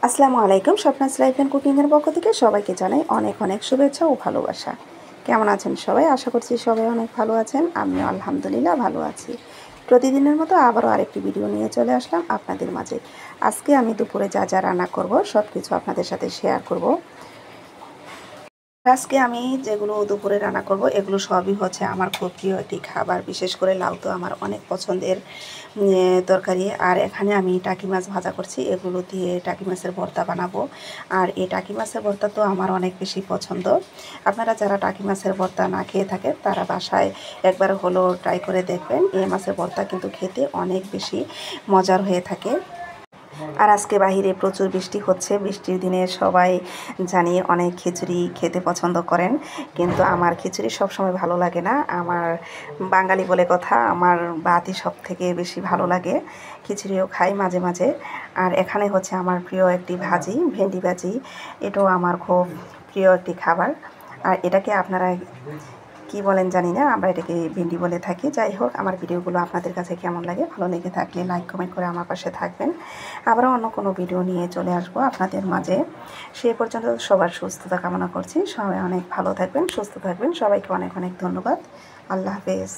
আসসালামু আলাইকুম। স্বপ্নাস life and কুকিংয়ের পক্ষ থেকে সবাইকে জানাই অনেক অনেক শুভেচ্ছা ও ভালোবাসা। কেমন আছেন সবাই? আশা করছি সবাই অনেক ভালো আছেন। আমিও আলহামদুলিল্লাহ ভালো আছি। প্রতিদিনের মতো আবারও আরেকটি ভিডিও নিয়ে চলে আসলাম আপনাদের মাঝে। আজকে আমি দুপুরে যা যা রান্না করব সব কিছু আপনাদের সাথে শেয়ার করব। আজকে আমি যেগুলো দুপুরে রান্না করব এগুলো সবই হচ্ছে আমার খুব প্রিয় একটি খাবার। বিশেষ করে লাউ তো আমার অনেক পছন্দের তরকারি। আর এখানে আমি টাকি মাছ ভাজা করছি, এগুলো দিয়ে টাকি মাছের ভর্তা বানাবো। আর এই টাকি মাছের ভর্তা তো আমার অনেক বেশি পছন্দ। আপনারা যারা টাকি মাছের ভর্তা না খেয়ে থাকেন তারা বাসায় একবার হলো ট্রাই করে দেখবেন। এই মাছের ভর্তা কিন্তু খেতে অনেক বেশি মজার হয়ে থাকে। আর আজকে বাহিরে প্রচুর বৃষ্টি হচ্ছে। বৃষ্টির দিনে সবাই জানি অনেক খিচুড়ি খেতে পছন্দ করেন, কিন্তু আমার খিচুড়ি সবসময় ভালো লাগে না। আমার বাঙালি বলে কথা, আমার ভাতই সব থেকে বেশি ভালো লাগে। খিচুড়িও খাই মাঝে মাঝে। আর এখানে হচ্ছে আমার প্রিয় একটি ভাজি, ভেন্ডি ভাজি। এটাও আমার খুব প্রিয় একটি খাবার। আর এটাকে আপনারা কি বলেন জানি না, আমরা এটাকে ভেন্ডি বলে থাকি। যাই হোক, আমার ভিডিওগুলো আপনাদের কাছে কেমন লাগে, ভালো লেগে থাকলে লাইক কমেন্ট করে আমার পাশে থাকবেন। আবারও অন্য কোনো ভিডিও নিয়ে চলে আসবো আপনাদের মাঝে। সে পর্যন্ত সবার সুস্থতা কামনা করছি। সবাই অনেক ভালো থাকবেন, সুস্থ থাকবেন। সবাইকে অনেক অনেক ধন্যবাদ। আল্লাহ হাফেজ।